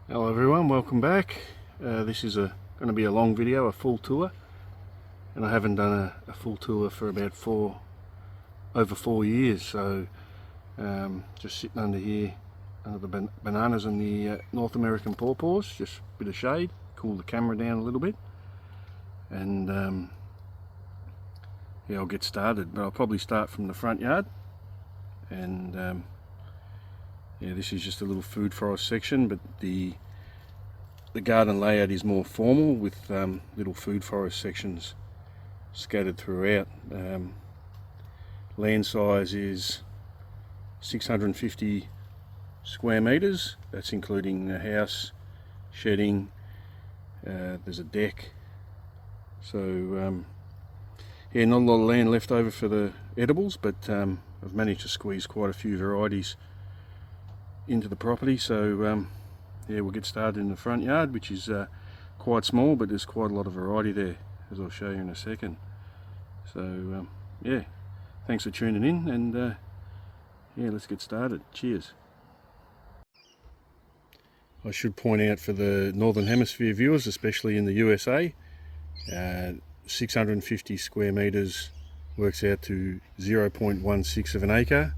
Hello everyone, welcome back. This is going to be a long video, a full tour, and I haven't done a full tour for about over 4 years, so just sitting under here under the bananas and the North American pawpaws, just a bit of shade, cool the camera down a little bit, and yeah, I'll get started, but I'll probably start from the front yard. And yeah, this is just a little food forest section, but the garden layout is more formal with little food forest sections scattered throughout. Land size is 650 square meters. That's including the house, shedding, there's a deck. So yeah, not a lot of land left over for the edibles, but I've managed to squeeze quite a few varieties into the property. So yeah, we'll get started in the front yard, which is quite small, but there's quite a lot of variety there, as I'll show you in a second. So yeah, thanks for tuning in, and yeah, let's get started. Cheers. I should point out for the Northern Hemisphere viewers, especially in the USA, 650 square meters works out to 0.16 of an acre,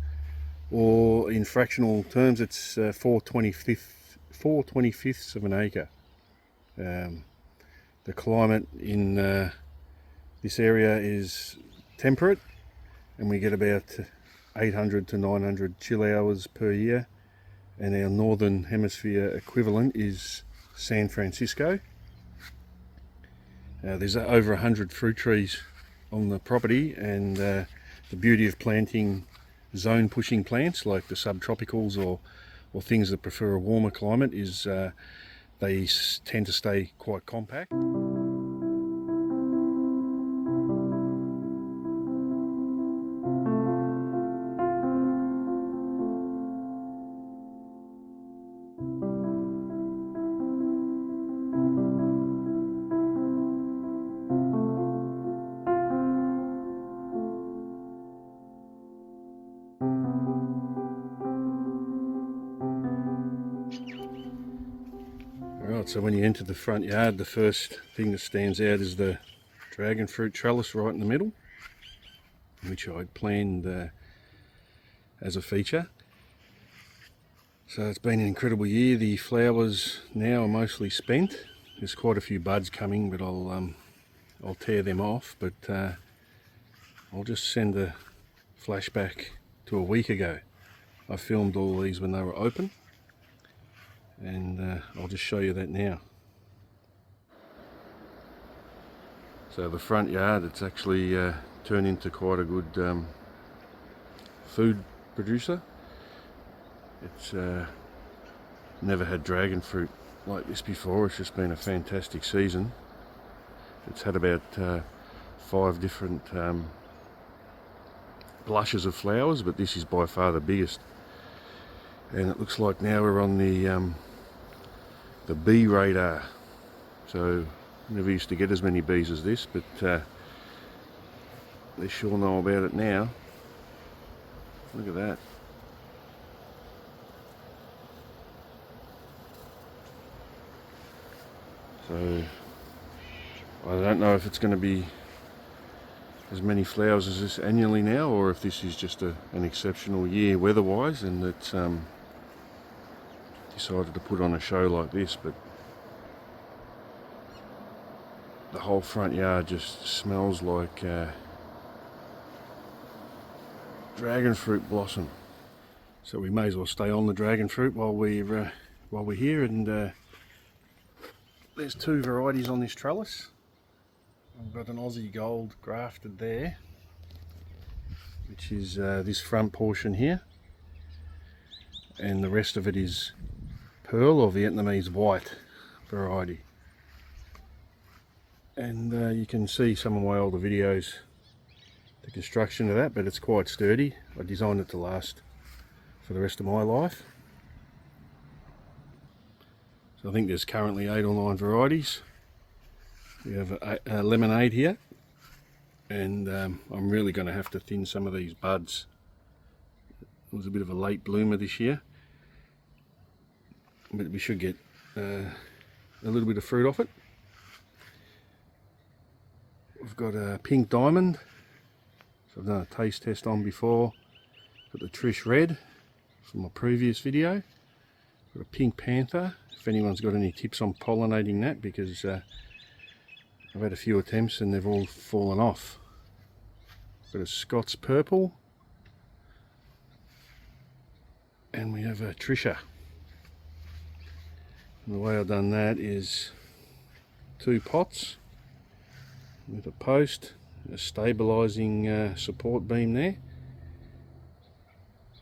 or in fractional terms it's 4/25ths of an acre. The climate in this area is temperate, and we get about 800 to 900 chill hours per year, and our Northern Hemisphere equivalent is San Francisco. There's over 100 fruit trees on the property, and the beauty of planting zone pushing plants like the subtropicals or things that prefer a warmer climate is they tend to stay quite compact. Alright, so when you enter the front yard, the first thing that stands out is the dragon fruit trellis right in the middle, which I'd planned as a feature. So it's been an incredible year. The flowers now are mostly spent. There's quite a few buds coming, but I'll tear them off. But I'll just send a flashback to a week ago. I filmed all these when they were open, and I'll just show you that now. So the front yard, it's actually turned into quite a good food producer. It's never had dragon fruit like this before. It's just been a fantastic season. It's had about 5 different blushes of flowers, but this is by far the biggest. And it looks like now we're on the bee radar. So never used to get as many bees as this, but they sure know about it now. Look at that. So I don't know if it's going to be as many flowers as this annually now, or if this is just an exceptional year weather-wise, and it's decided to put on a show like this. But the whole front yard just smells like dragon fruit blossom. So we may as well stay on the dragon fruit while we're here. And there's 2 varieties on this trellis. I've got an Aussie Gold grafted there, which is this front portion here, and the rest of it is Pearl or Vietnamese White variety. And you can see some of my older videos, the construction of that, but it's quite sturdy. I designed it to last for the rest of my life. So I think there's currently 8 or 9 varieties. We have a lemonade here, and I'm really going to have to thin some of these buds. It was a bit of a late bloomer this year, but we should get a little bit of fruit off it. We've got a pink diamond, so I've done a taste test on before. Got the Trish Red from my previous video. Got a pink panther, if anyone's got any tips on pollinating that, because I've had a few attempts and they've all fallen off. Got a Scots purple, and we have a Trisha. And the way I've done that is 2 pots with a post, a stabilising support beam there,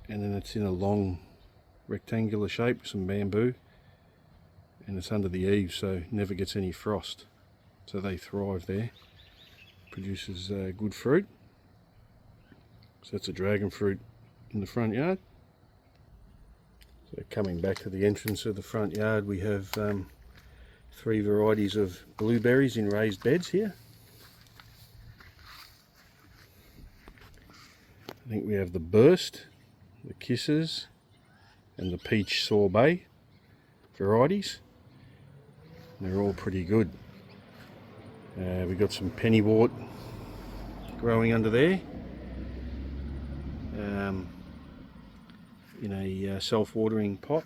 and then it's in a long rectangular shape with some bamboo, and it's under the eave so it never gets any frost, so they thrive there. Produces good fruit. So that's a dragon fruit in the front yard. So coming back to the entrance of the front yard, we have 3 varieties of blueberries in raised beds here. I think we have the Burst, the Kisses, and the Peach Sorbet varieties. They're all pretty good. We've got some pennywort growing under there in a self-watering pot.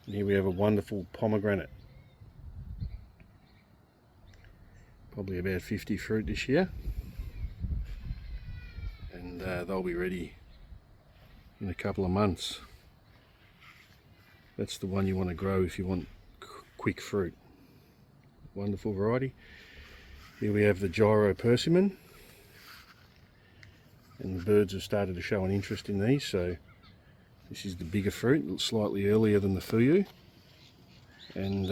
And here we have a wonderful pomegranate. Probably about 50 fruit this year. And they'll be ready in a couple of months. That's the one you want to grow if you want quick fruit. Wonderful variety. Here we have the Gyro Persimmon, and the birds have started to show an interest in these, so this is the bigger fruit, slightly earlier than the Fuyu. And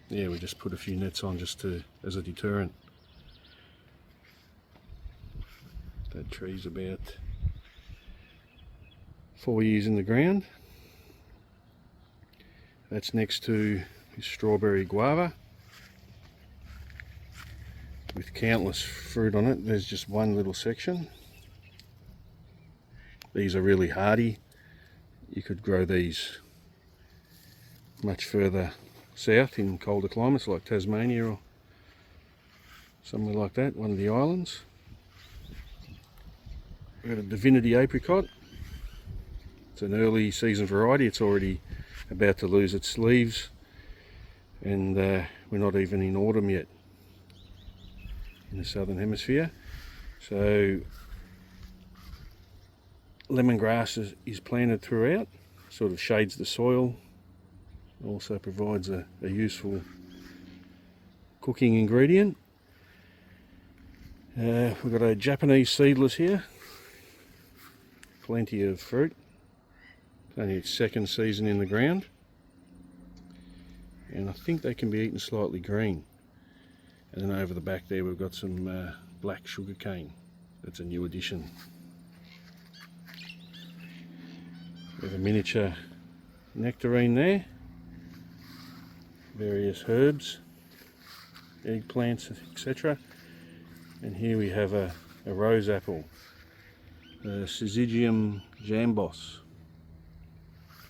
yeah, we just put a few nets on just as a deterrent. That tree's about 4 years in the ground. That's next to strawberry guava with countless fruit on it. There's just one little section. These are really hardy. You could grow these much further south in colder climates like Tasmania or somewhere like that, one of the islands. We've got a Divinity Apricot. It's an early season variety. It's already about to lose its leaves, and we're not even in autumn yet in the southern hemisphere. So lemongrass is planted throughout, sort of shades the soil, also provides a useful cooking ingredient. We've got a Japanese seedless here, plenty of fruit. It's only its 2nd season in the ground, and I think they can be eaten slightly green. And then over the back there we've got some black sugar cane. That's a new addition. We have a miniature nectarine there, various herbs, eggplants, etc. And here we have a roseapple, Syzygium jambos.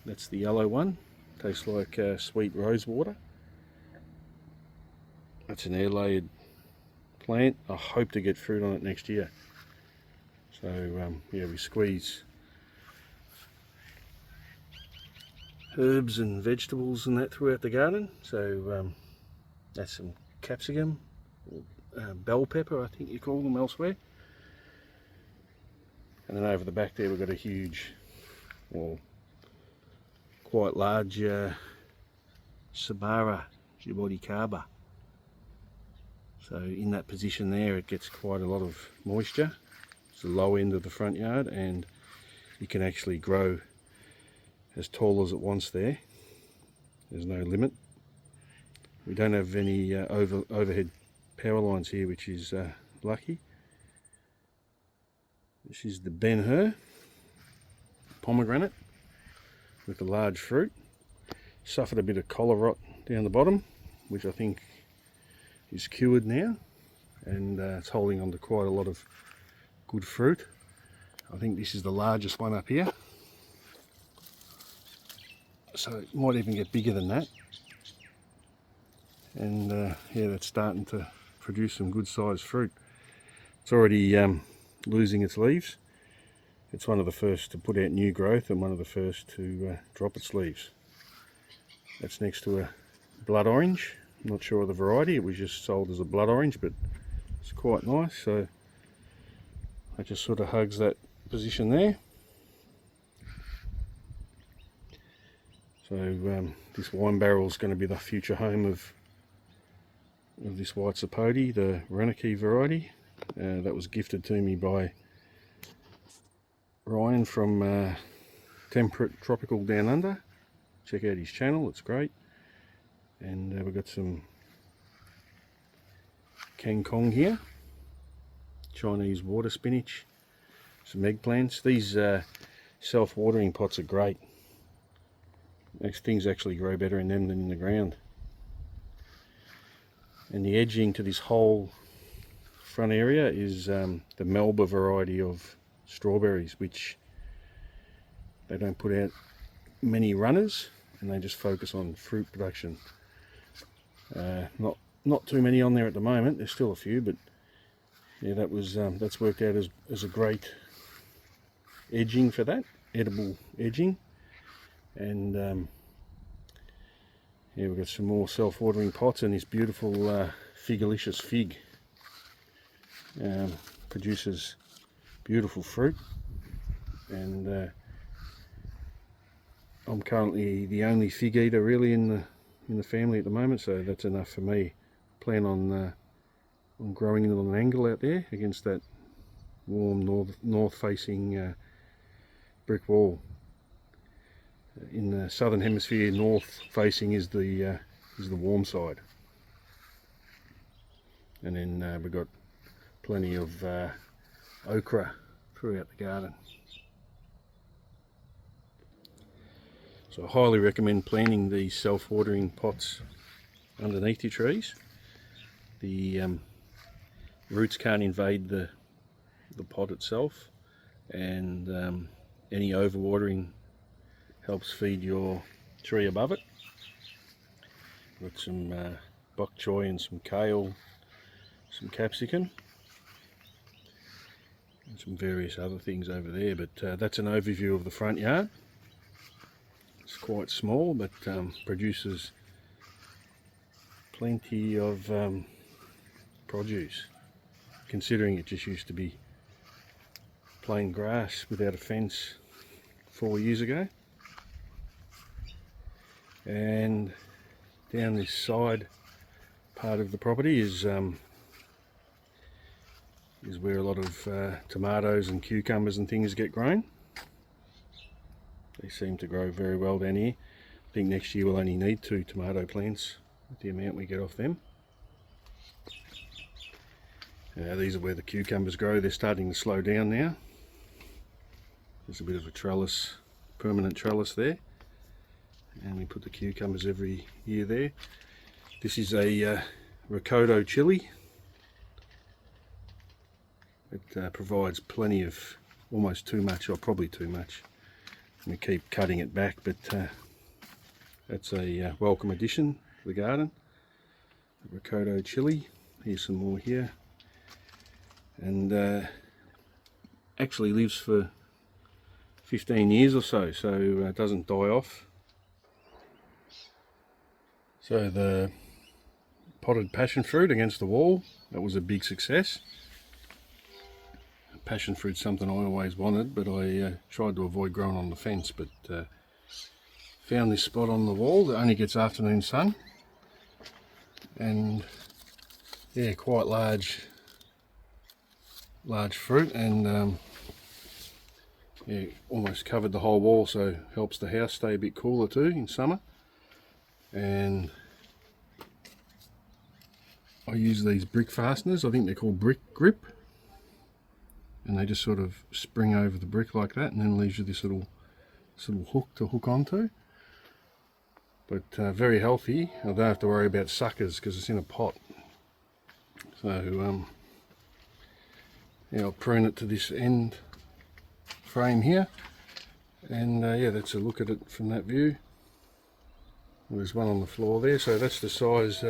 That's the yellow one. Tastes like sweet rose water. That's an air-layered plant. I hope to get fruit on it next year. So yeah, we squeeze herbs and vegetables and that throughout the garden. So that's some capsicum, bell pepper I think you call them elsewhere. And then over the back there we've got a huge, well, quite large Sabara Jaboticaba. So in that position there it gets quite a lot of moisture. It's the low end of the front yard, and you can actually grow as tall as it wants there. There's no limit. We don't have any overhead power lines here, which is lucky. This is the Ben-Hur pomegranate with the large fruit. Suffered a bit of collar rot down the bottom, which I think is cured now, and it's holding on to quite a lot of good fruit. I think this is the largest one up here. so it might even get bigger than that. And yeah, that's starting to produce some good sized fruit. It's already losing its leaves. It's one of the first to put out new growth and one of the first to drop its leaves. That's next to a blood orange. I'm not sure of the variety, it was just sold as a blood orange, but it's quite nice. So it just sort of hugs that position there. So this wine barrel is going to be the future home of this white Sapote, the Reneke variety. That was gifted to me by Ryan from Temperate Tropical Down Under. Check out his channel, it's great. And we've got some kangkong here, Chinese water spinach, some eggplants. These self-watering pots are great. Things actually grow better in them than in the ground. And the edging to this whole front area is the Melba variety of strawberries, which they don't put out many runners and they just focus on fruit production. Not too many on there at the moment. There's still a few, but yeah, that's worked out as a great edging for that, edible edging. And yeah, we've got some more self-watering pots, and this beautiful Figalicious fig produces beautiful fruit. And I'm currently the only fig eater really in the family at the moment, so that's enough for me. Plan on growing it on an angle out there against that warm north-facing brick wall. In the southern hemisphere, north-facing is the warm side, and then we've got plenty of okra throughout the garden. So I highly recommend planting these self-watering pots underneath your trees. The roots can't invade the pot itself, and any overwatering helps feed your tree above it. Got some bok choy and some kale, some capsicum, and some various other things over there, but that's an overview of the front yard. It's quite small, but produces plenty of produce, considering it just used to be plain grass without a fence 4 years ago. And down this side part of the property is where a lot of tomatoes and cucumbers and things get grown. They seem to grow very well down here. I think next year we'll only need 2 tomato plants with the amount we get off them. These are where the cucumbers grow. They're starting to slow down now. There's a bit of a trellis, permanent trellis there. And we put the cucumbers every year there. This is a ricotta chili. It provides plenty of, almost too much, or probably too much. We keep cutting it back, but that's a welcome addition to the garden. The ricotta chili. Here's some more here. And actually lives for 15 years or so, it doesn't die off. So the potted passion fruit against the wall, that was a big success. Passion fruit's something I always wanted, but I tried to avoid growing on the fence, but found this spot on the wall that only gets afternoon sun, and yeah, quite large fruit, and yeah, almost covered the whole wall, so helps the house stay a bit cooler too in summer. And I use these brick fasteners, I think they're called brick grip, and they just sort of spring over the brick like that, and then leaves you this little hook to hook onto. But very healthy. I don't have to worry about suckers because it's in a pot. So yeah, I'll prune it to this end frame here, and yeah, that's a look at it from that view. Well, there's one on the floor there, so that's the size.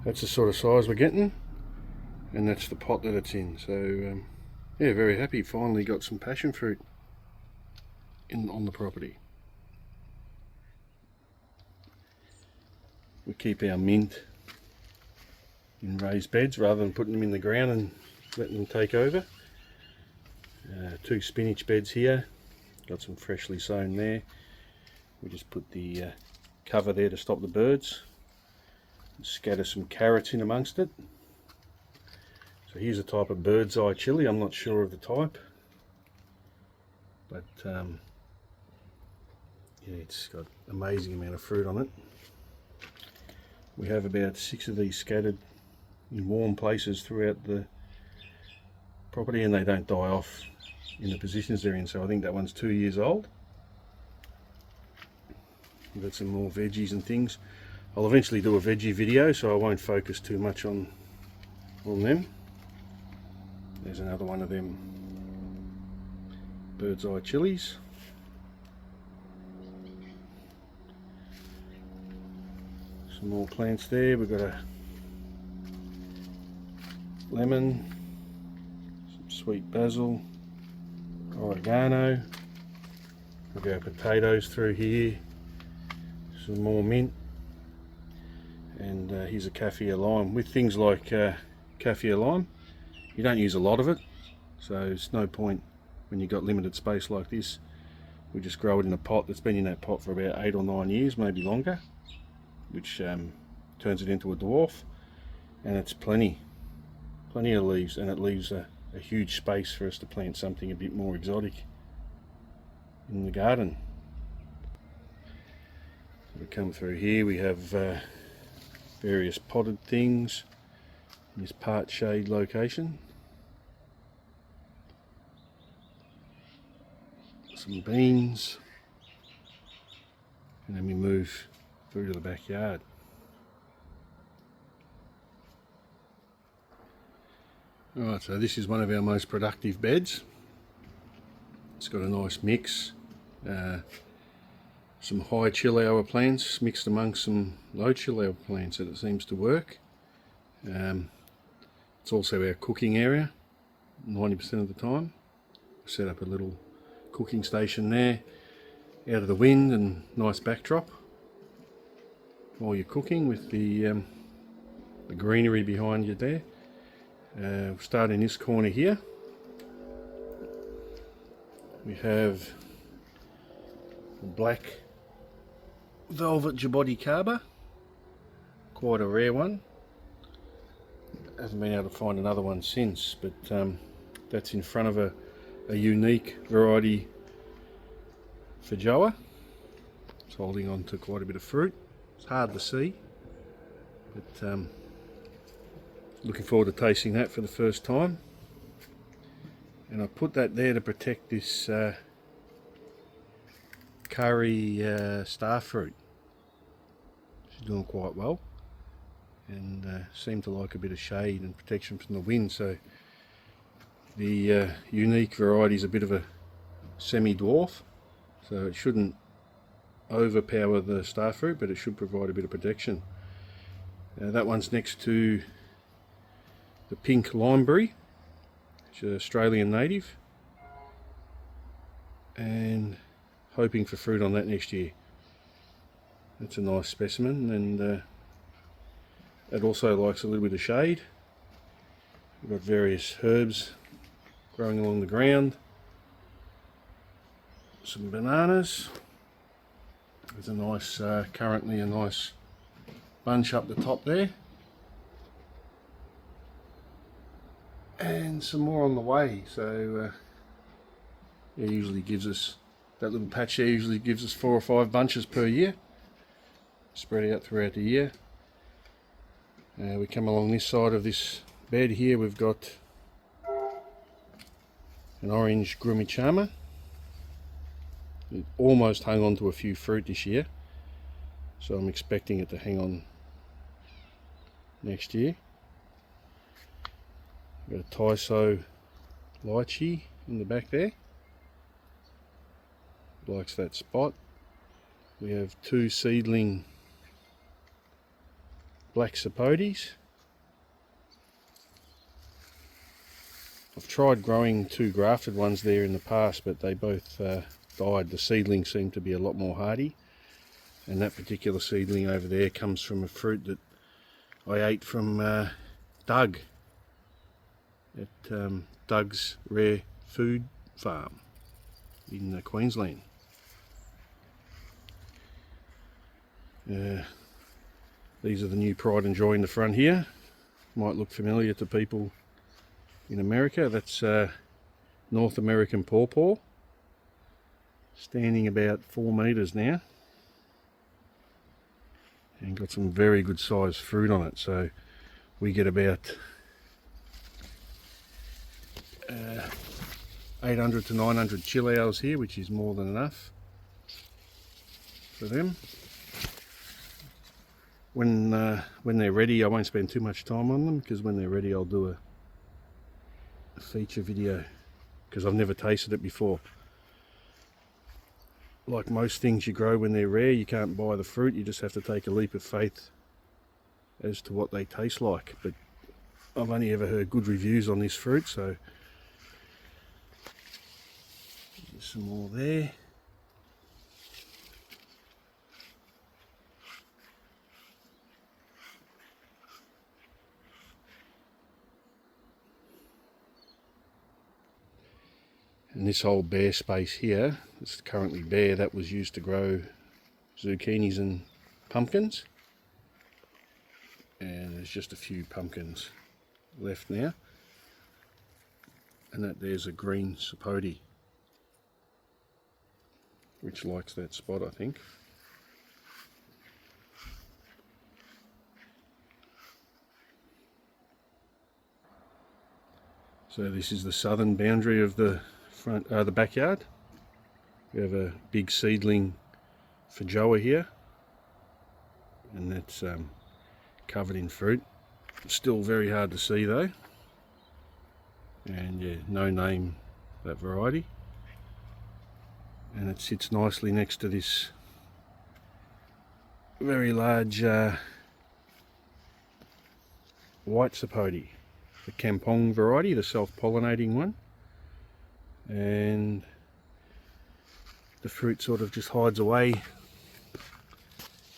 That's the sort of size we're getting, and that's the pot that it's in. So yeah, very happy. Finally got some passion fruit on the property. We keep our mint in raised beds rather than putting them in the ground and letting them take over. 2 spinach beds here, got some freshly sown there. We just put the cover there to stop the birds. Scatter some carrots in amongst it. So here's a type of bird's eye chili. I'm not sure of the type, but yeah, it's got an amazing amount of fruit on it. We have about 6 of these scattered in warm places throughout the property, and they don't die off in the positions they're in. So I think that one's 2 years old. We've got some more veggies and things. I'll eventually do a veggie video, so I won't focus too much on them. There's another one of them bird's eye chilies. Some more plants there. We've got a lemon, some sweet basil, oregano. We've got potatoes through here, some more mint. And here's a kaffir lime. With things like kaffir lime, you don't use a lot of it, so it's no point when you've got limited space like this. We just grow it in a pot that's been in that pot for about 8 or 9 years, maybe longer, which turns it into a dwarf, and it's plenty of leaves, and it leaves a huge space for us to plant something a bit more exotic in the garden. So we come through here, we have various potted things in this part shade location. Some beans, and then we move through to the backyard. Alright, so this is one of our most productive beds. It's got a nice mix. Some high chill hour plants mixed amongst some low chill hour plants, and it seems to work. It's also our cooking area 90% of the time. Set up a little cooking station there, out of the wind and nice backdrop while you're cooking with the greenery behind you there. We'll start in this corner here. We have a black velvet Jaboticaba, quite a rare one. Haven't been able to find another one since, but that's in front of a unique variety Feijoa. It's holding on to quite a bit of fruit. It's hard to see, but looking forward to tasting that for the first time. And I put that there to protect this curry starfruit. She's doing quite well, and seem to like a bit of shade and protection from the wind. So the unique variety is a bit of a semi-dwarf, so it shouldn't overpower the starfruit, but it should provide a bit of protection. That one's next to the pink limeberry, which is an Australian native, and hoping for fruit on that next year. That's a nice specimen, and it also likes a little bit of shade. We've got various herbs growing along the ground. Some bananas. There's a nice, currently a nice bunch up the top there. And some more on the way. So it usually gives us, that little patch there usually gives us 4 or 5 bunches per year, spread out throughout the year. We come along this side of this bed here, we've got an orange Grumichama. It almost hung on to a few fruit this year, so I'm expecting it to hang on next year. We've got a Taiso lychee in the back there. likes that spot. We have 2 seedling black Sapotes. I've tried growing 2 grafted ones there in the past, but they both died. The seedlings seem to be a lot more hardy, and that particular seedling over there comes from a fruit that I ate from Doug at Doug's Rare Food Farm in Queensland. These are the new Pride and Joy in the front here. Might look familiar to people in America. That's North American pawpaw, standing about 4 metres now, and got some very good sized fruit on it. So we get about 800 to 900 chill hours here, which is more than enough for them. When they're ready, I won't spend too much time on them, because when they're ready I'll do a feature video, because I've never tasted it before. Like most things you grow when they're rare, you can't buy the fruit, you just have to take a leap of faith as to what they taste like. But I've only ever heard good reviews on this fruit, so there's some more there. And this whole bare space here, it's currently bare, that was used to grow zucchinis and pumpkins. And there's just a few pumpkins left now. And there's a green Sapote, which likes that spot, I think. So this is the southern boundary of the the backyard. We have a big seedling feijoa here, and that's covered in fruit. It's still very hard to see though, and yeah, no name, that variety. And it sits nicely next to this very large white Sapote, the Kampong variety, the self-pollinating one. And the fruit sort of just hides away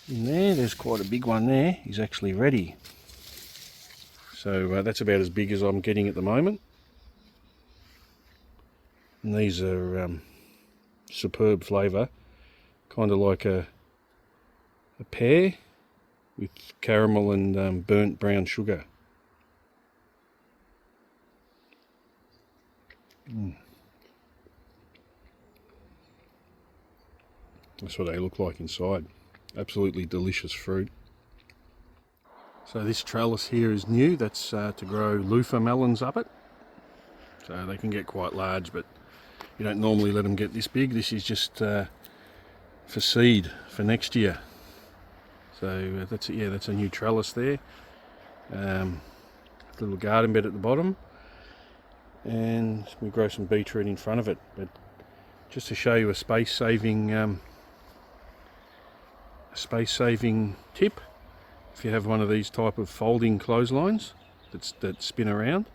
in there. There's quite a big one there. He's actually ready. So that's about as big as I'm getting at the moment. And these are superb flavour, kind of like a pear with caramel and burnt brown sugar. That's what they look like inside. Absolutely delicious fruit. So this trellis here is new. That's to grow loofah melons up it. So they can get quite large, but you don't normally let them get this big. This is just for seed for next year. So that's a new trellis there. Little garden bed at the bottom, and we grow some beetroot in front of it. But just to show you a space-saving tip, if you have one of these type of folding clotheslines that spin around,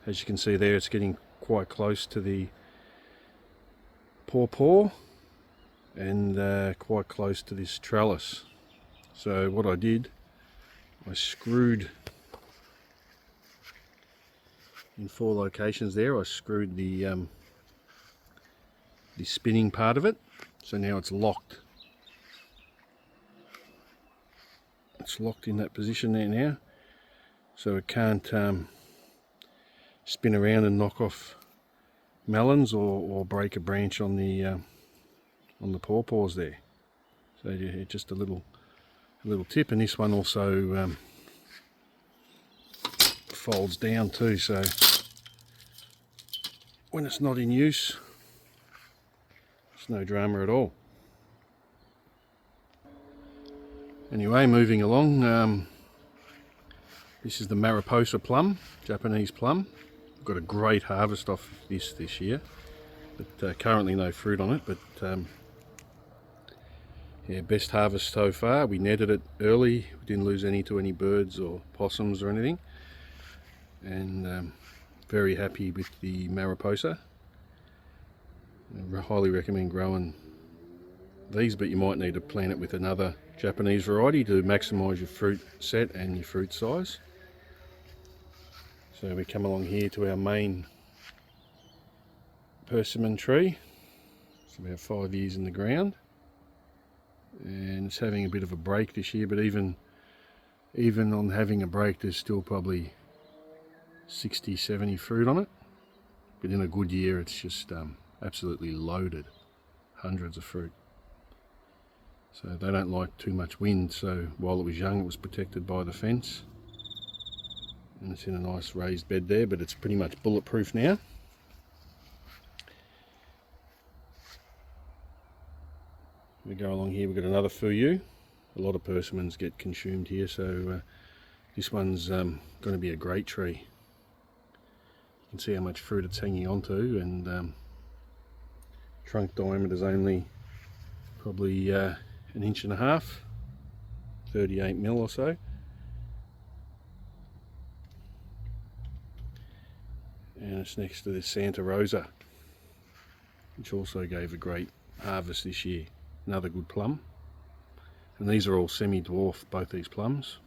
as you can see there, it's getting quite close to the pawpaw and quite close to this trellis. So what I did, I screwed in 4 locations there. I screwed the spinning part of it, so now it's locked. It's locked in that position there now, so it can't spin around and knock off melons or break a branch on the pawpaws there. So yeah, just a little tip. And this one also folds down too, so when it's not in use, it's no drama at all. Anyway, moving along, this is the Mariposa plum, Japanese plum. We've got a great harvest off this year. but currently no fruit on it. But yeah, best harvest so far. We netted it early, we didn't lose any to any birds or possums or anything, and very happy with the Mariposa. I highly recommend growing these, but you might need to plant it with another Japanese variety to maximise your fruit set and your fruit size. So we come along here to our main Persimmon tree. It's about 5 years in the ground, and it's having a bit of a break this year, but even on having a break there's still probably 60-70 fruit on it. But in a good year it's just absolutely loaded, hundreds of fruit. So they don't like too much wind, so while it was young it was protected by the fence, and it's in a nice raised bed there, but it's pretty much bulletproof now. We go along here, we've got another fuyu. A lot of persimmons get consumed here, so this one's going to be a great tree. You can see how much fruit it's hanging onto, and trunk diameter is only probably 1.5 inches, 38 mil or so. And it's next to this Santa Rosa, which also gave a great harvest this year. Another good plum. And these are all semi-dwarf, both these plums.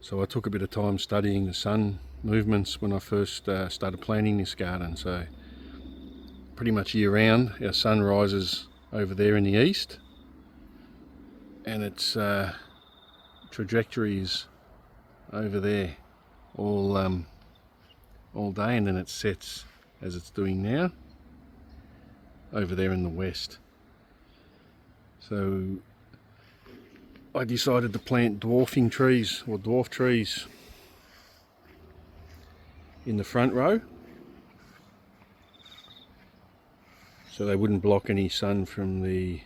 So I took a bit of time studying the sun movements when I first started planting this garden. So pretty much year round our sun rises over there in the east, and its trajectory is over there all day, and then it sets as it's doing now over there in the west. So I decided to plant dwarfing trees, or dwarf trees, in the front row so they wouldn't block any sun from the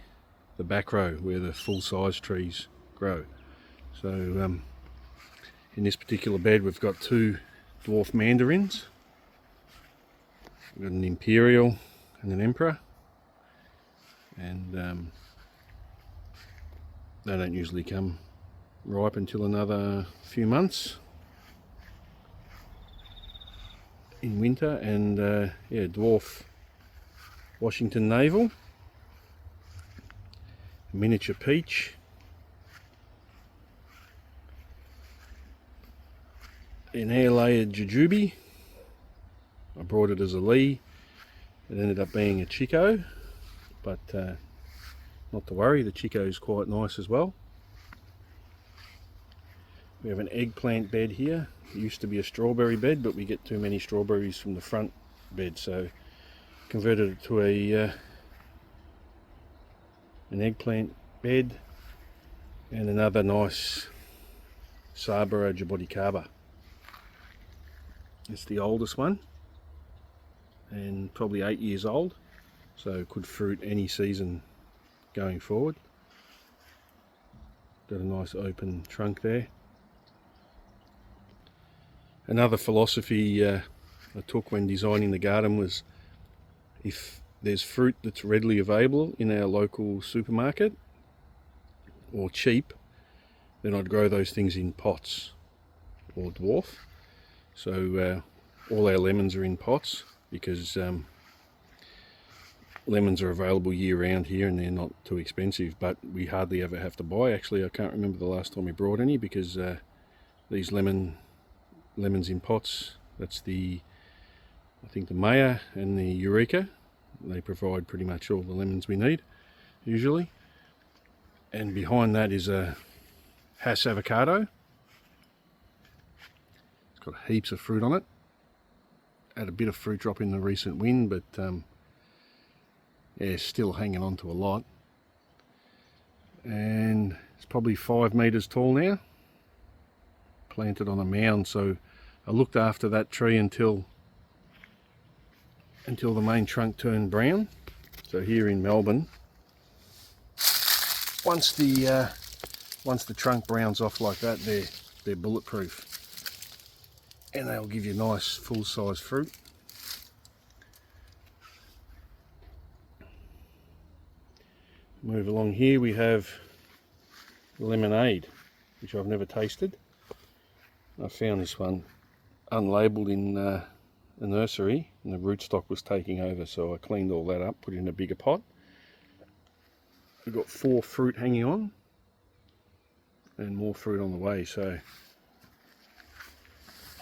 back row where the full-size trees grow. So in this particular bed we've got 2 dwarf mandarins. We've got an Imperial and an Emperor, and they don't usually come ripe until another few months in winter. And yeah, dwarf Washington Navel, a miniature peach, an air-layered jujube. I brought it as a Lee. It ended up being a Chiku, but not to worry, the Chiku is quite nice as well. We have an eggplant bed here. It used to be a strawberry bed, but we get too many strawberries from the front bed, so converted it to an eggplant bed. And another nice Sabara Jaboticaba. It's the oldest one, and probably 8 years old, so could fruit any season going forward. Got a nice open trunk there. Another philosophy I took when designing the garden was, if there's fruit that's readily available in our local supermarket or cheap, then I'd grow those things in pots or dwarf. So all our lemons are in pots, because lemons are available year round here and they're not too expensive, but we hardly ever have to buy. Actually, I can't remember the last time we brought any, because these lemons in pots, that's I think the Maya and the Eureka, they provide pretty much all the lemons we need usually. And behind that is a Hass Avocado. It's got heaps of fruit on it. Had a bit of fruit drop in the recent wind, but yeah, still hanging on to a lot. And it's probably 5 meters tall now, planted on a mound. So I looked after that tree until the main trunk turned brown. So here in Melbourne, once the trunk browns off like that, they're bulletproof. and they'll give you nice full-size fruit. Move along here, we have lemonade, which I've never tasted. I found this one unlabelled in the nursery, and the rootstock was taking over, so I cleaned all that up, put it in a bigger pot. We've got 4 fruit hanging on and more fruit on the way, so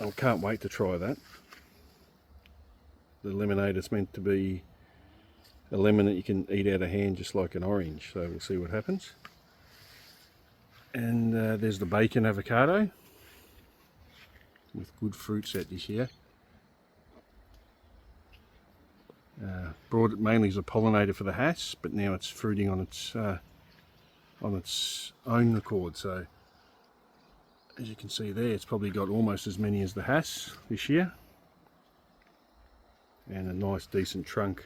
I can't wait to try that. The lemonade is meant to be a lemon that you can eat out of hand just like an orange, so we'll see what happens. And there's the bacon avocado with good fruit set this year. Brought it mainly as a pollinator for the hass, but now it's fruiting on its own accord. So as you can see there, it's probably got almost as many as the hass this year, and a nice decent trunk,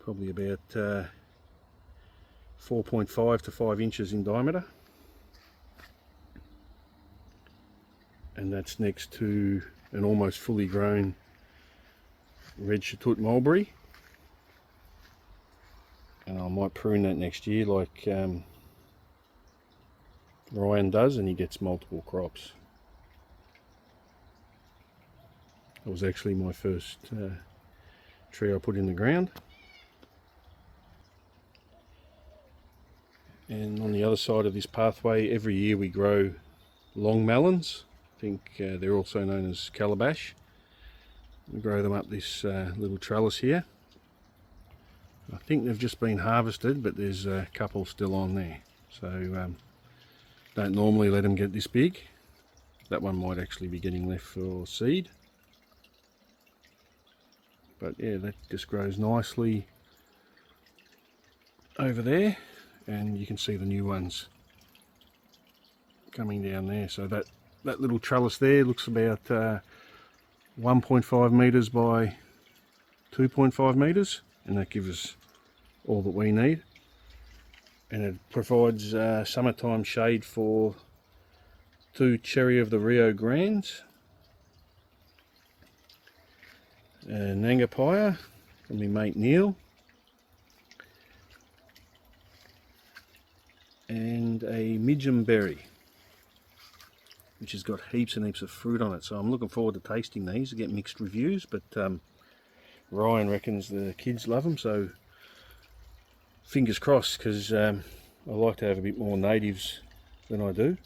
probably about 4.5 to 5 inches in diameter. And that's next to an almost fully grown red Sapote mulberry, and I might prune that next year like Ryan does, and he gets multiple crops. That was actually my first tree I put in the ground. And on the other side of this pathway, every year we grow long melons. I think they're also known as calabash. We grow them up this little trellis here. I think they've just been harvested, but there's a couple still on there. So don't normally let them get this big. That one might actually be getting left for seed. But yeah, that just grows nicely over there, and you can see the new ones coming down there. So that little trellis there looks about 1.5 metres by 2.5 metres, and that gives us all that we need. And it provides summertime shade for 2 cherry of the Rio Grandes, and Nangapaya from my mate Neil, and a Mulberry, which has got heaps and heaps of fruit on it. So I'm looking forward to tasting these. I get mixed reviews, but Ryan reckons the kids love them, so fingers crossed, because I like to have a bit more natives than I do.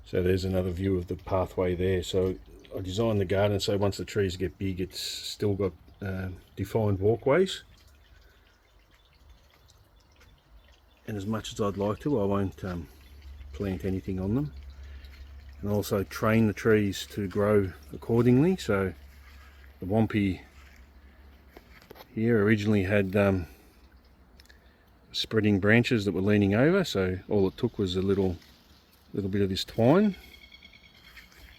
So there's another view of the pathway there. So I designed the garden so once the trees get big, it's still got defined walkways. And as much as I'd like to, I won't plant anything on them. And also train the trees to grow accordingly. So the Wampee here originally had spreading branches that were leaning over, so all it took was a little bit of this twine,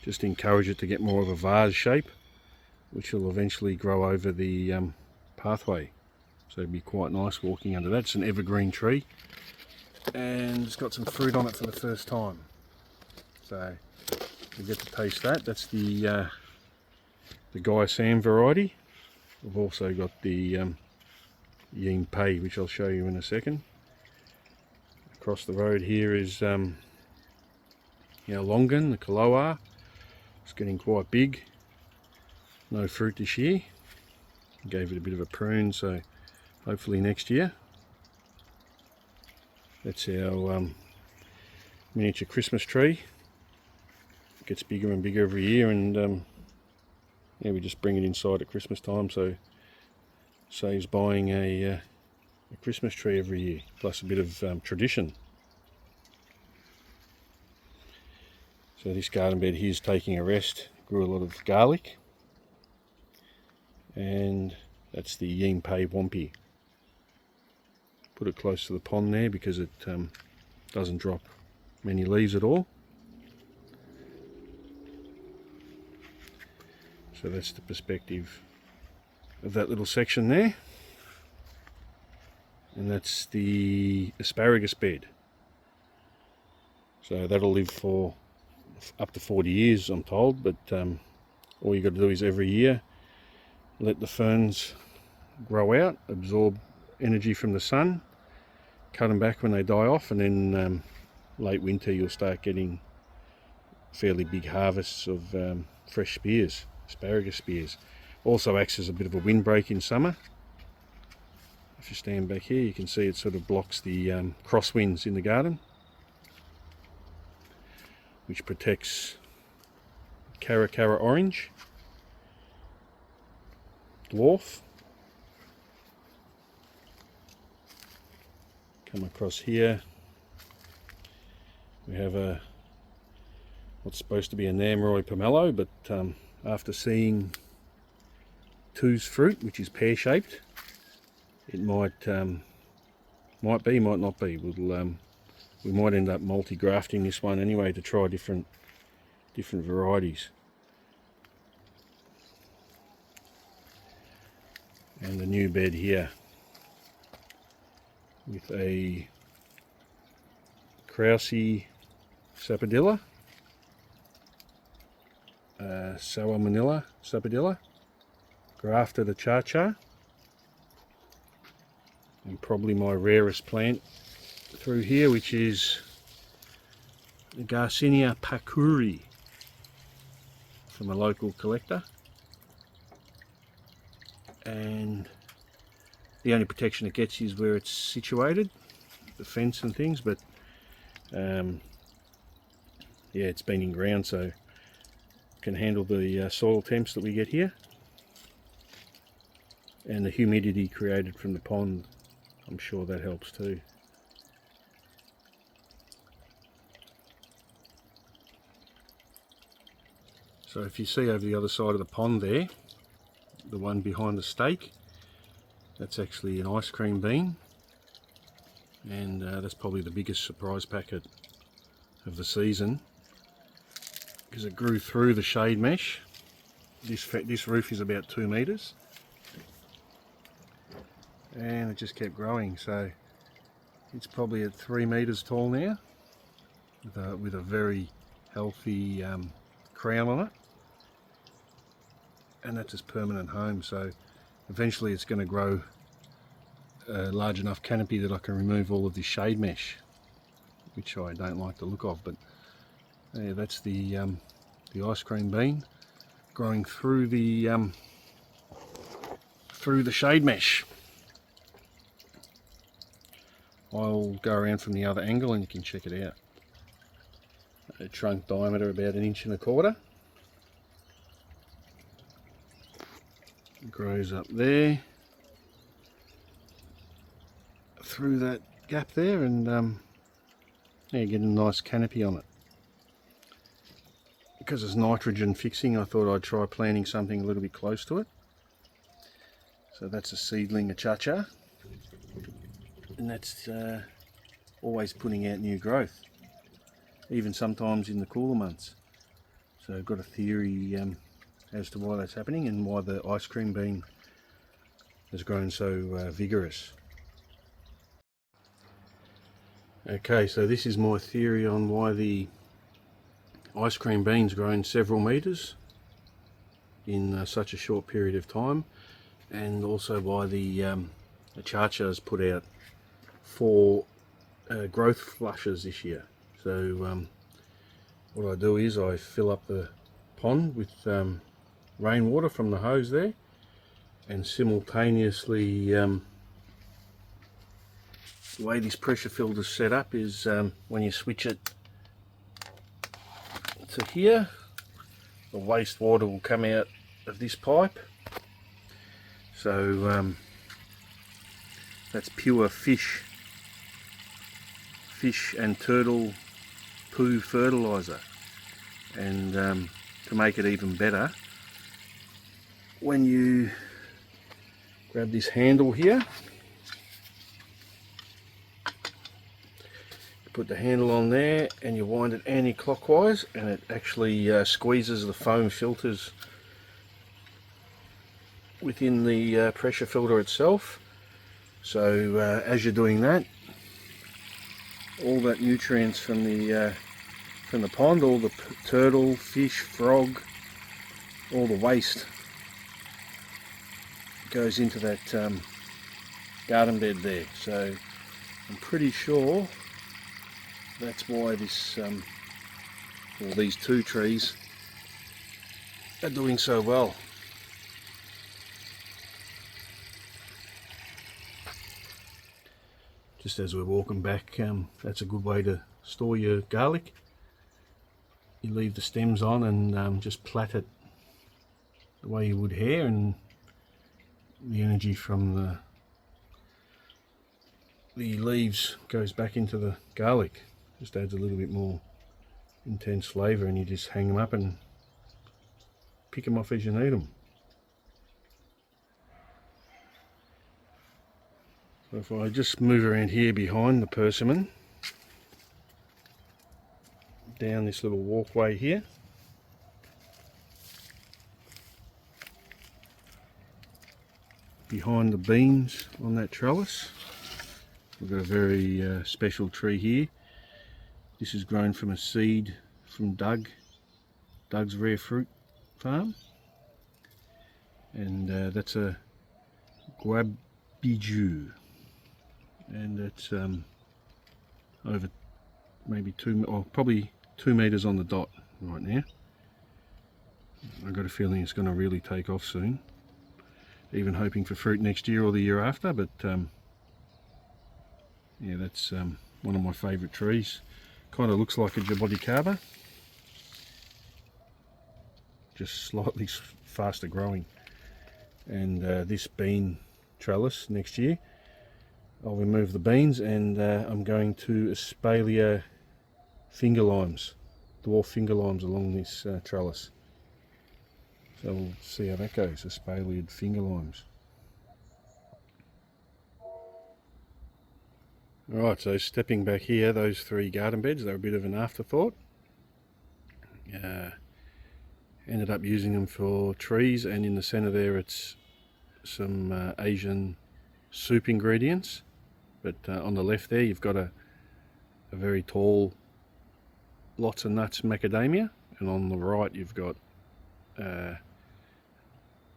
just to encourage it to get more of a vase shape, which will eventually grow over the pathway. So it'd be quite nice walking under that. It's an evergreen tree, and it's got some fruit on it for the first time. So we get to taste that. That's the Guai Sam variety. We've also got the Wampee, which I'll show you in a second. Across the road here is Longan, the Kaloa. It's getting quite big. No fruit this year. Gave it a bit of a prune, so hopefully next year. That's our miniature Christmas tree. It gets bigger and bigger every year, and yeah, we just bring it inside at Christmas time, so saves buying a Christmas tree every year, plus a bit of tradition. So this garden bed here is taking a rest. Grew a lot of garlic, and that's the Wampee Wampee. Put it close to the pond there because it doesn't drop many leaves at all. So that's the perspective of that little section there. And that's the asparagus bed. So that'll live for up to 40 years, I'm told, but all you got to do is every year let the ferns grow out, absorb energy from the sun, cut them back when they die off, and then late winter you'll start getting fairly big harvests of fresh spears, asparagus spears. Also acts as a bit of a windbreak in summer. If you stand back here, you can see it sort of blocks the crosswinds in the garden, which protects Cara orange, dwarf. Come across here, we have what's supposed to be a Namroy pomelo, but after seeing Two's fruit, which is pear-shaped, it might be, might not be. We might end up multi-grafting this one anyway to try different varieties. And the new bed here with a Krause Sapodilla, Sour Manila Sapodilla, grafted Achacha, and probably my rarest plant through here, which is the Garcinia Pacuri from a local collector. And the only protection it gets is where it's situated, the fence and things, but yeah, it's been in ground, so can handle the soil temps that we get here, and the humidity created from the pond. I'm sure that helps too. So if you see over the other side of the pond there, the one behind the stake, that's actually an ice cream bean, and that's probably the biggest surprise packet of the season, because it grew through the shade mesh. This roof is about 2 meters, and it just kept growing, so it's probably at 3 meters tall now, with a very healthy crown on it, and that's its permanent home. So eventually it's going to grow a large enough canopy that I can remove all of this shade mesh, which I don't like the look of. But yeah, that's the ice cream bean growing through the shade mesh. I'll go around from the other angle and you can check it out. A trunk diameter about 1.25 inches. It grows up there through that gap there, and yeah, get a nice canopy on it. Because it's nitrogen fixing, I thought I'd try planting something a little bit close to it. So that's a seedling Achacha, and that's always putting out new growth, even sometimes in the cooler months. So I've got a theory as to why that's happening and why the ice cream bean has grown so vigorous. Okay, so this is my theory on why the ice cream bean's grown several meters in such a short period of time, and also why the Achacha has put out 4 growth flushes this year. So what I do is I fill up the pond with rainwater from the hose there, and simultaneously the way this pressure filter is set up is when you switch it to here, the wastewater will come out of this pipe. So that's pure fish and turtle poo fertilizer. And to make it even better, when you grab this handle here, you put the handle on there and you wind it anti-clockwise, and it actually squeezes the foam filters within the pressure filter itself. So as you're doing that, all that nutrients from the from the pond, all the turtle, fish, frog, all the waste goes into that garden bed there. So I'm pretty sure that's why this, well, these two trees are doing so well. Just as we're walking back, that's a good way to store your garlic. You leave the stems on and just plait it the way you would hair, and the energy from the leaves goes back into the garlic. Just adds a little bit more intense flavour, and you just hang them up and pick them off as you need them. So if I just move around here behind the persimmon, down this little walkway here, behind the beans on that trellis, we've got a very special tree here. This is grown from a seed from Doug's Rare Fruit Farm, and that's a Guabiju, and it's over maybe probably 2 meters on the dot right now. I've got a feeling it's going to really take off soon. Even hoping for fruit next year or the year after, but yeah, that's one of my favourite trees. Kind of looks like a Jaboticaba, just slightly faster growing. And this bean trellis next year, I'll remove the beans, and I'm going to espalier finger limes, dwarf finger limes along this trellis. So we'll see how that goes, espaliered finger limes. Alright, so stepping back here, those three garden beds, they're a bit of an afterthought. Ended up using them for trees, and in the centre there it's some Asian soup ingredients. But on the left there you've got a very tall, lots of nuts macadamia, and on the right you've got a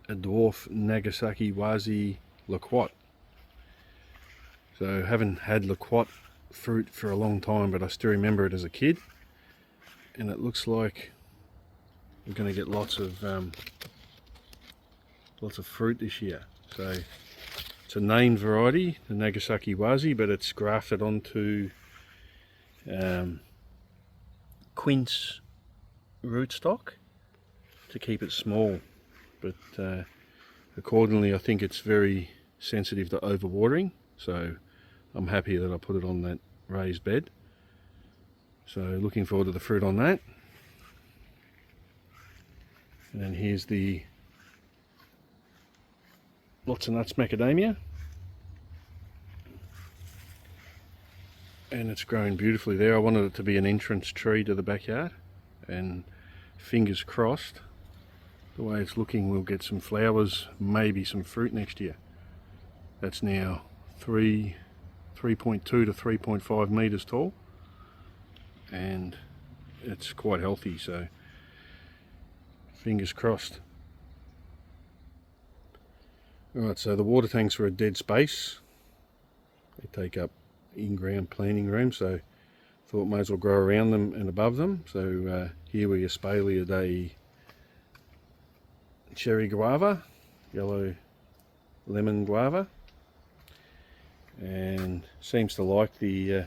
dwarf Nagasaki Wazi loquat. So haven't had loquat fruit for a long time, but I still remember it as a kid, and it looks like we're going to get lots of fruit this year. So it's a named variety, the Nagasaki Wazi, but it's grafted onto quince rootstock to keep it small, but accordingly I think it's very sensitive to overwatering, so I'm happy that I put it on that raised bed. So looking forward to the fruit on that. And then here's the lots of nuts macadamia, and it's grown beautifully there. I wanted it to be an entrance tree to the backyard, and fingers crossed, the way it's looking, we'll get some flowers, maybe some fruit next year. That's now 3.2 to 3.5 meters tall, and it's quite healthy, so fingers crossed. Alright, so the water tanks are a dead space. They take up in-ground planting room, so thought may as well grow around them and above them. So here we espaliered a cherry guava, yellow lemon guava, and seems to like the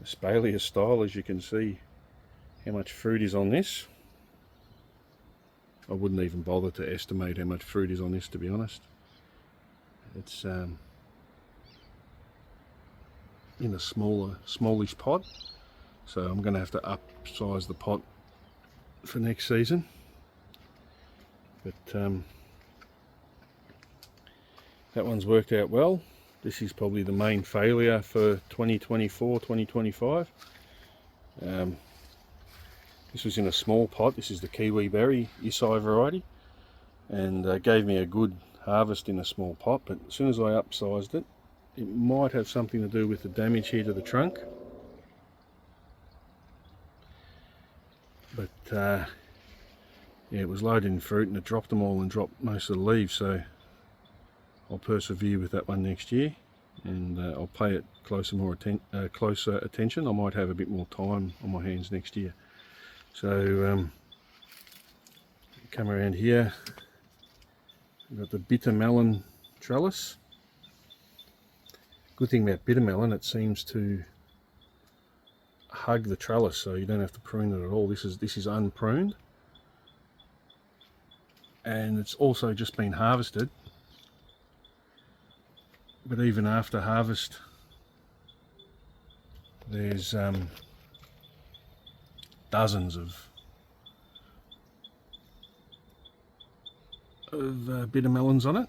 espalier style. As you can see how much fruit is on this. I wouldn't even bother to estimate how much fruit is on this, to be honest. It's in a smallish pot, so I'm going to have to upsize the pot for next season. But that one's worked out well. This is probably the main failure for 2024-2025. This was in a small pot. This is the kiwi berry Isai variety, and gave me a good harvest in a small pot, but as soon as I upsized it, it might have something to do with the damage here to the trunk. but yeah, it was loaded in fruit and it dropped them all and dropped most of the leaves, so I'll persevere with that one next year, and I'll pay it closer attention. I might have a bit more time on my hands next year. So come around here, we've got the bitter melon trellis. Good thing about bitter melon, it seems to hug the trellis, so you don't have to prune it at all. This is unpruned, and it's also just been harvested. But even after harvest, there's dozens of bitter melons on it,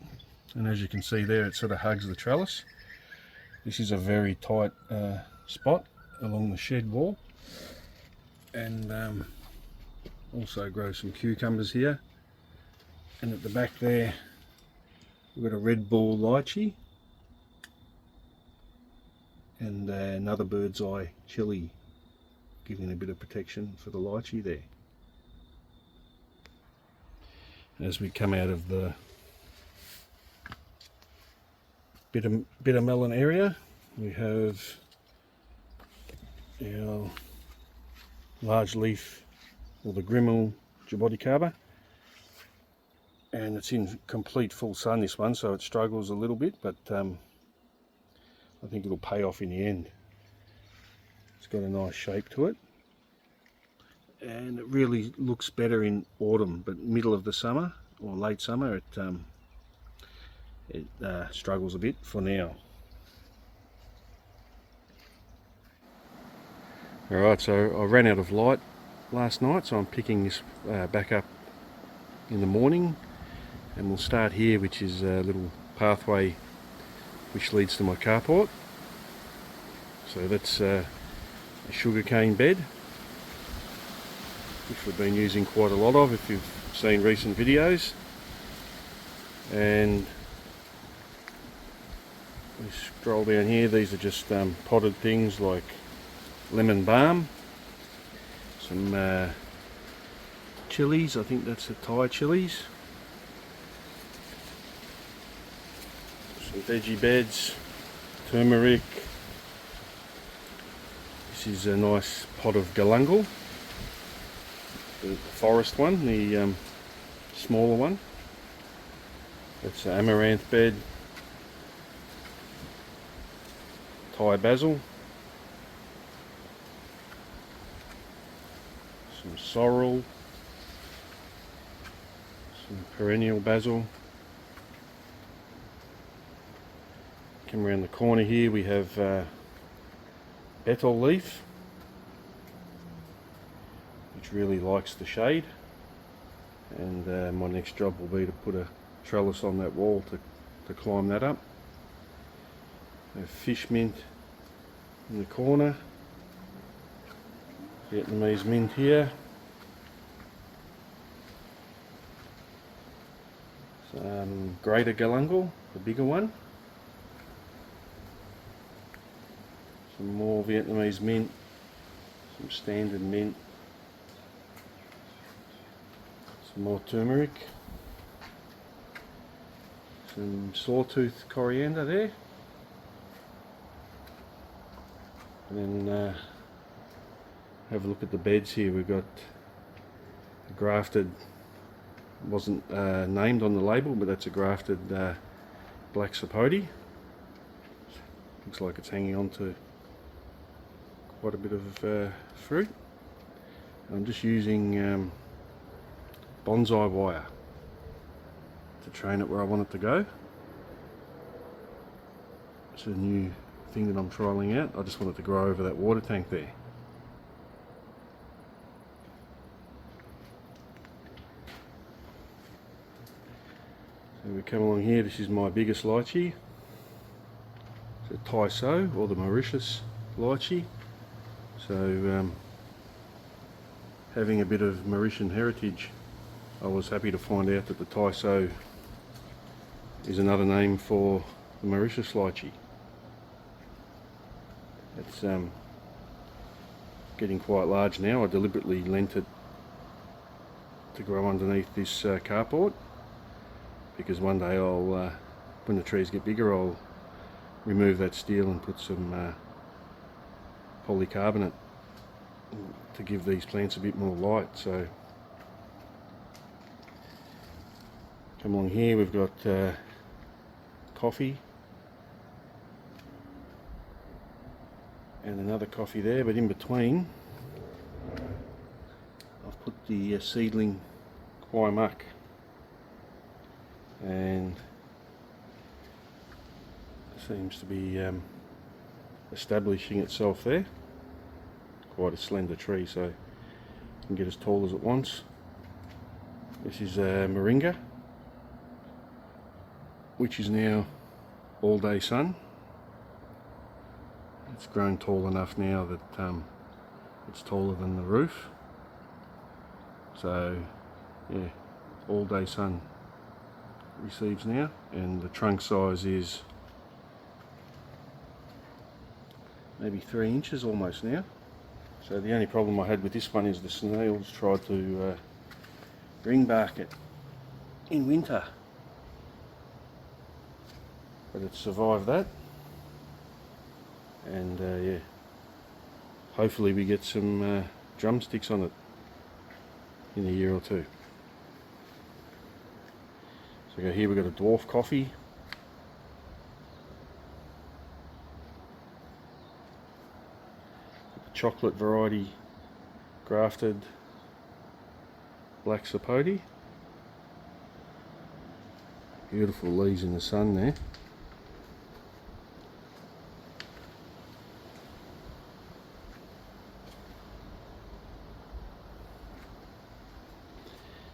and as you can see there, it sort of hugs the trellis. This is a very tight spot along the shed wall, and also grow some cucumbers here. And at the back there, we've got a red ball lychee and another bird's eye chili, giving a bit of protection for the lychee there. As we come out of the bitter melon area, we have our large leaf, or the Jaboticaba, and it's in complete full sun, this one, so it struggles a little bit, but I think it'll pay off in the end. It's got a nice shape to it, and it really looks better in autumn, but middle of the summer or late summer it struggles a bit for now. Alright, so I ran out of light last night, so I'm picking this back up in the morning, and we'll start here, which is a little pathway which leads to my carport. So that's a sugarcane bed, which we've been using quite a lot of if you've seen recent videos. And we scroll down here, these are just potted things like lemon balm, some chilies, I think that's the Thai chilies, some veggie beds, turmeric. This is a nice pot of galangal, the forest one, the smaller one. That's an amaranth bed, Thai basil, some sorrel, some perennial basil. Come around the corner here, we have betel leaf, which really likes the shade, and my next job will be to put a trellis on that wall to climb that up. A fish mint in the corner, Vietnamese mint here, some greater galangal, the bigger one, some more Vietnamese mint, some standard mint, some more turmeric, some sawtooth coriander there, and then have a look at the beds here. We've got a grafted, wasn't named on the label, but that's a grafted black sapote. Looks like it's hanging on to quite a bit of fruit. I'm just using bonsai wire to train it where I want it to go. It's a new thing that I'm trialling out. I just want it to grow over that water tank there. So we come along here, this is my biggest lychee. It's a Thai So, or the Mauritius lychee. So having a bit of Mauritian heritage, I was happy to find out that the Thai So is another name for the Mauritius lychee. It's getting quite large now. I deliberately lent it to grow underneath this carport, because one day I'll, when the trees get bigger, I'll remove that steel and put some polycarbonate to give these plants a bit more light. So come along here, we've got coffee and another coffee there, but in between I've put the seedling Kwai muck, and it seems to be establishing itself there. Quite a slender tree, so it can get as tall as it wants. This is Moringa, which is now all day sun. It's grown tall enough now that it's taller than the roof. So yeah, all day sun receives now, and the trunk size is maybe 3 inches almost now. So the only problem I had with this one is the snails tried to ring bark it in winter, but it survived that, and yeah, hopefully we get some drumsticks on it in a year or two. So here we've got a dwarf coffee, chocolate variety grafted black Sapote. Beautiful leaves in the sun there.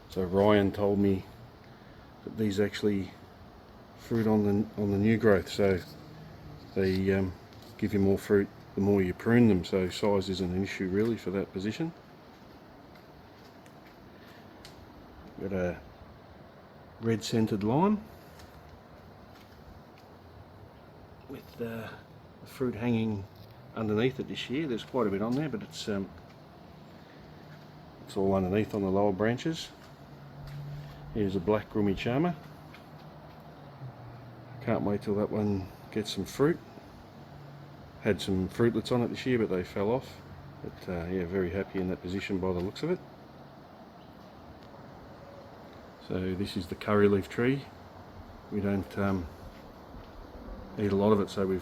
So Ryan told me that these actually fruit on the new growth, so they give you more fruit the more you prune them, so size isn't an issue really for that position. Got a red scented lime with the fruit hanging underneath it this year. There's quite a bit on there, but it's all underneath on the lower branches. Here's a black Grumichama. Can't wait till that one gets some fruit. Had some fruitlets on it this year, but they fell off. But yeah, very happy in that position by the looks of it. So this is the curry leaf tree. We don't eat a lot of it, so we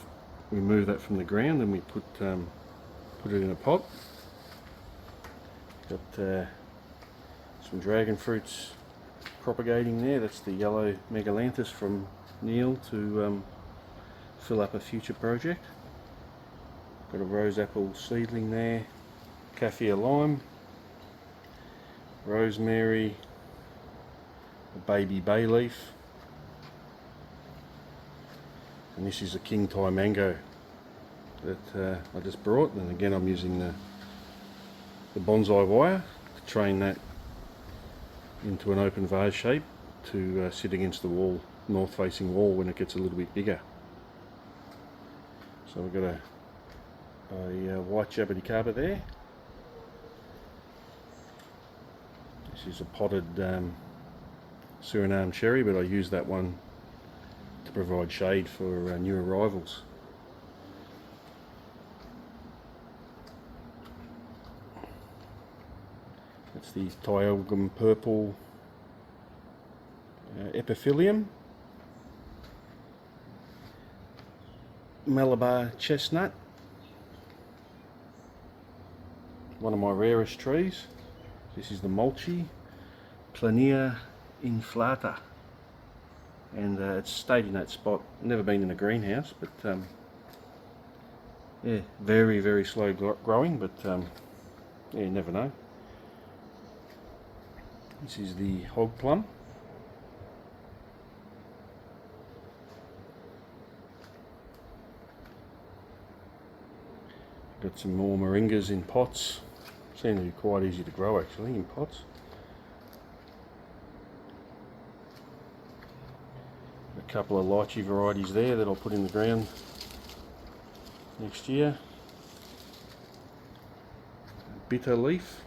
remove that from the ground and we put it in a pot. Got some dragon fruits propagating there. That's the yellow megalanthus from Neil to fill up a future project. Got a roseapple seedling there, kaffir lime, rosemary, a baby bay leaf, and this is a king Thai mango that I just brought, and again I'm using the bonsai wire to train that into an open vase shape to sit against the wall, north facing wall, when it gets a little bit bigger. So we've got a white Jaboticaba there. This is a potted Suriname cherry, but I use that one to provide shade for new arrivals. That's the Thialgum purple epiphylium, Malabar chestnut, one of my rarest trees. This is the mulchi, Plania inflata, and it's stayed in that spot. Never been in a greenhouse, but yeah, very slow growing, but yeah, you never know. This is the hog plum. Got some more moringas in pots. Seem to be quite easy to grow actually in pots. A couple of lychee varieties there that I'll put in the ground next year. Bitter leaf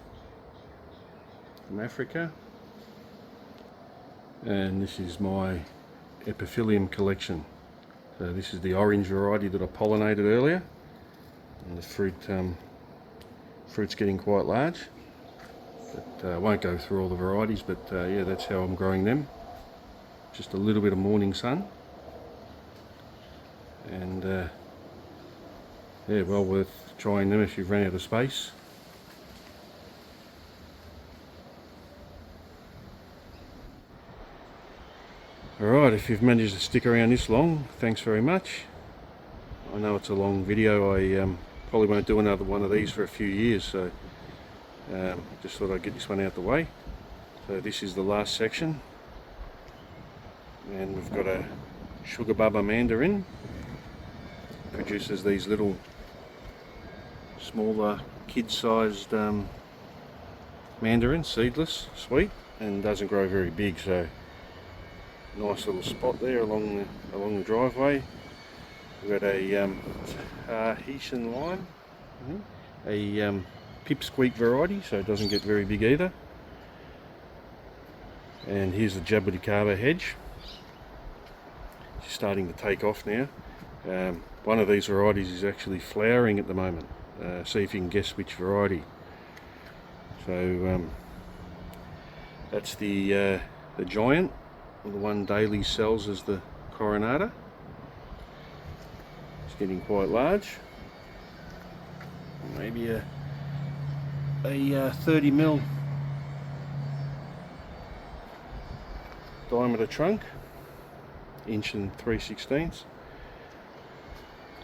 from Africa. And this is my epiphylium collection. So this is the orange variety that I pollinated earlier, and the fruit's getting quite large. But I won't go through all the varieties, but yeah, that's how I'm growing them. Just a little bit of morning sun, and yeah, well worth trying them if you've run out of space. Alright, if you've managed to stick around this long, thanks very much. I know it's a long video. I probably won't do another one of these for a few years, so just thought I'd get this one out the way. So this is the last section, and we've got a sugar bubba mandarin. Produces these little smaller kid-sized mandarins, seedless, sweet, and doesn't grow very big. So nice little spot there along the driveway. We've got a Tahitian lime, a pipsqueak variety, so it doesn't get very big either. And here's the Jaboticaba hedge. She's starting to take off now. One of these varieties is actually flowering at the moment. See if you can guess which variety. So that's the giant. The one Daily sells as the Coronata. It's getting quite large. Maybe a 30mm diameter trunk, 1 3/16 inches.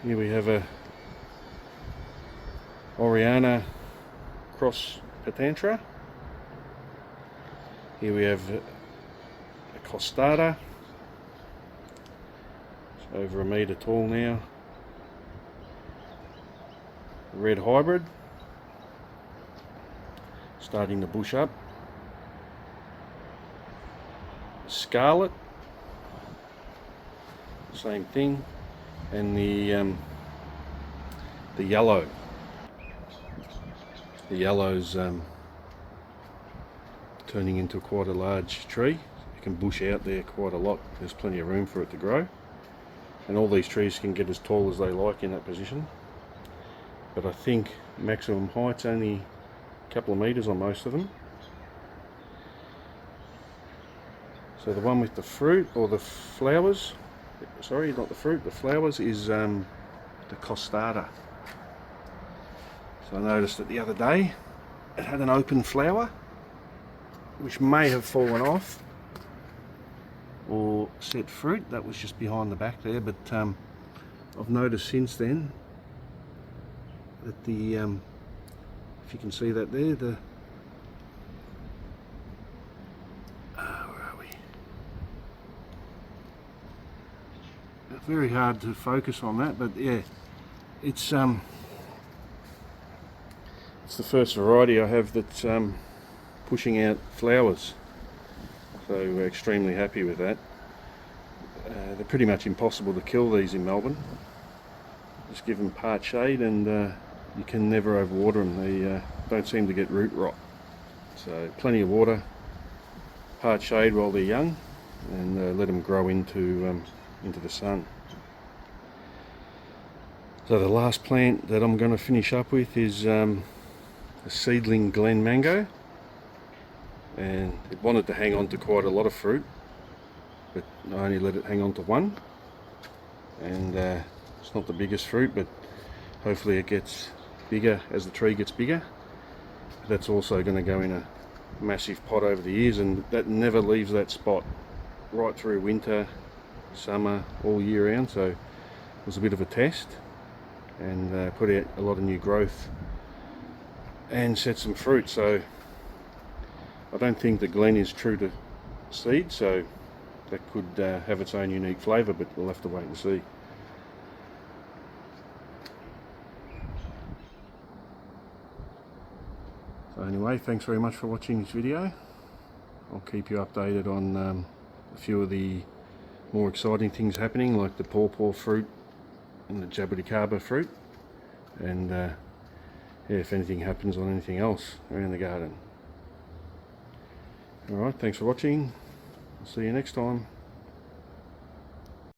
Here we have a Oriana cross Patantra. Here we have a Costada. It's over 1 metre tall now. Red hybrid, starting to bush up. Scarlet, same thing, and the yellow. The yellow's turning into quite a large tree. You can bush out there quite a lot. There's plenty of room for it to grow, and all these trees can get as tall as they like in that position. But I think maximum height's only a couple of metres on most of them. So the one with the fruit, or the flowers, sorry, not the fruit, the flowers, is the Costada. So I noticed that the other day it had an open flower, which may have fallen off or set fruit. That was just behind the back there, but I've noticed since then that the, if you can see that there, the very hard to focus on that, but yeah, it's the first variety I have that's pushing out flowers, so we're extremely happy with that. They're pretty much impossible to kill, these in Melbourne. Just give them part shade, and you can never overwater them. They don't seem to get root rot, so plenty of water, part shade while they're young, and let them grow into the sun. So the last plant that I'm going to finish up with is a seedling Glen Mango, and it wanted to hang on to quite a lot of fruit, but I only let it hang on to one, and it's not the biggest fruit, but hopefully it gets bigger as the tree gets bigger. That's also going to go in a massive pot over the years, and that never leaves that spot right through winter, summer, all year round. So it was a bit of a test, and put out a lot of new growth and set some fruit. So I don't think the Glen is true to seed, so that could have its own unique flavour, but we'll have to wait and see. So anyway, thanks very much for watching this video. I'll keep you updated on a few of the more exciting things happening, like the pawpaw fruit and the Jaboticaba fruit, and yeah, if anything happens on anything else around the garden. Alright, thanks for watching. See you next time.